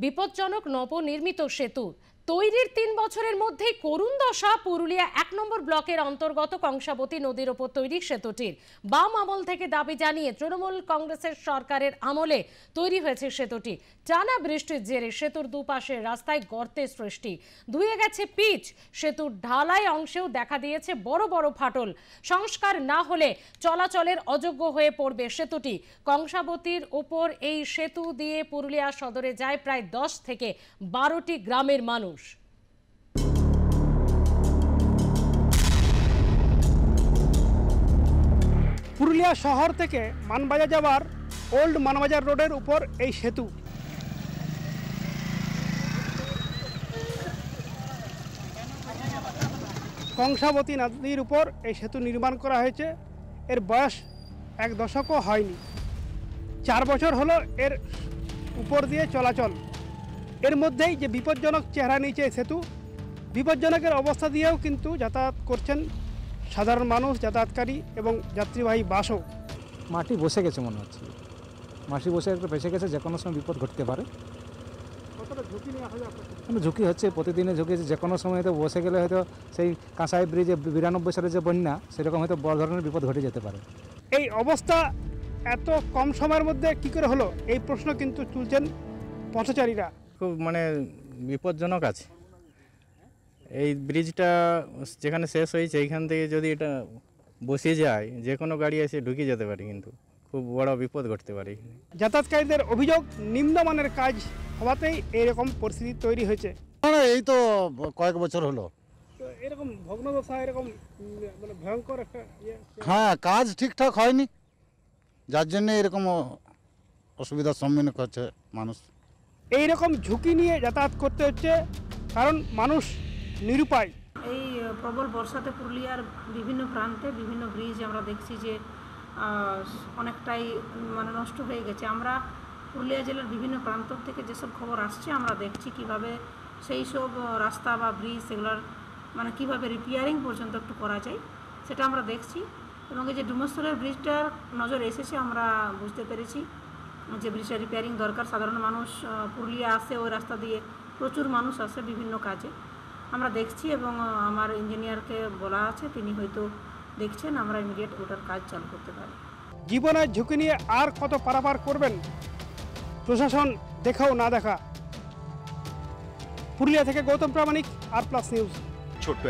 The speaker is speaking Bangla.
বিপজ্জনক নবনির্মিত সেতু তৈরির ৩ বছরের মধ্যেই করুণ দশা পুরুলিয়া ১ নম্বর ব্লকের অন্তর্গত কংসাবতী নদীর ওপর তৈরি সেতুটির। বাম আমল থেকে দাবি জানিয়ে তৃণমূল কংগ্রেসের সরকারের আমলে তৈরি হয়েছে সেতুটি। টানা বৃষ্টির জেরে সেতুর দুপাশের রাস্তায় গর্তের সৃষ্টি, ধুয়ে গেছে পিচ। সেতুর ঢালাই অংশেও দেখা দিয়েছে বড় বড় ফাটল। সংস্কার না হলে চলাচলের অযোগ্য হয়ে পড়বে সেতুটি। কংসাবতীর ওপর এই সেতু দিয়ে পুরুলিয়া সদরে যায় প্রায় 10 থেকে 12টি গ্রামের মানুষ। পুরুলিয়া শহর থেকে মানবাজার যাওয়ার ওল্ড মানবাজার রোডের উপর এই সেতু। কংসাবতী নদীর উপর এই সেতু নির্মাণ করা হয়েছে। এর বয়স 1 দশকও হয়নি। 4 বছর হলো এর উপর দিয়ে চলাচল। এর মধ্যেই যে বিপজ্জনক চেহারা নিয়েছে এই সেতু, বিপজ্জনকের অবস্থা দিয়েও কিন্তু যাতায়াত করছেন সাধারণ মানুষ, যাতায়াতকারী এবং যাত্রীবাহী বাসও। মাটি বসে গেছে মনে হচ্ছে, মাটি বসে একটু বেসে গেছে, যে কোনো সময় বিপদ ঘটতে পারে। কতটা ঝুঁকি নেওয়া হবে আপনার? ঝুঁকি হচ্ছে, প্রতিদিনে ঝুঁকি হচ্ছে। যে কোনো সময় হয়তো বসে গেলে হয়তো সেই কাঁসাই ব্রিজে 92 সালে যে বন্যা, সেরকম হয়তো বড় ধরনের বিপদ ঘটে যেতে পারে। এই অবস্থা এত কম সময়ের মধ্যে কি করে হলো, এই প্রশ্ন কিন্তু তুলছেন পথচারীরা। খুব বিপজ্জনক আছে। এই ব্রিজটা যেখানে শেষ হয়েছে এইখান থেকে যদি এটা বসে যায়, যে কোনো গাড়ি এসে ঢুকে যেতে পারে, কিন্তু খুব বড় বিপদ ঘটতে পারে এখানে। যাতায়াতকারীদের অভিযোগ, নিম্নমানের কাজ হওয়াতেই এরকম পরিস্থিতি তৈরি হয়েছে। এই তো কয়েক বছর হলো। তো এরকম ভগ্নদশা, এরকম ভয়ঙ্কর একটা হ্যাঁ, কাজ ঠিকঠাক হয়নি, যার জন্য এরকম অসুবিধার সম্মুখীন করছে মানুষ। এইরকম ঝুঁকি নিয়ে যাতায়াত করতে হচ্ছে, কারণ মানুষ নিরুপায়। এই প্রবল বর্ষাতে পুরুলিয়ার বিভিন্ন প্রান্তে বিভিন্ন ব্রিজ আমরা দেখছি যে অনেকটাই নষ্ট হয়ে গেছে। আমরা পুরুলিয়া জেলার বিভিন্ন প্রান্ত থেকে যেসব খবর আসছে আমরা দেখছি কিভাবে সেই সব রাস্তা বা ব্রিজ সেগুলোর কিভাবে রিপেয়ারিং পর্যন্ত একটু করা যায় সেটা আমরা দেখছি। এবং এই যে ডুমস্থলের ব্রিজটার নজর এসেছে, আমরা বুঝতে পেরেছি যে ব্রিজটা রিপেয়ারিং দরকার। সাধারণ মানুষ পুরুলিয়া আসে, ওই রাস্তা দিয়ে প্রচুর মানুষ আসে বিভিন্ন কাজে, আমরা দেখছি। এবং আমার ইঞ্জিনিয়ারকে বলা আছে, তিনি হয়তো দেখছেন, আমরা ইমিডিয়েট ওটার কাজ চালু করতে পারি। জীবনের ঝুঁকি নিয়ে আর কত পারাপার করবেন, প্রশাসন দেখাও না দেখা। পুরুলিয়া থেকে গৌতম প্রামাণিক, আর প্লাস নিউজ। ছোট্ট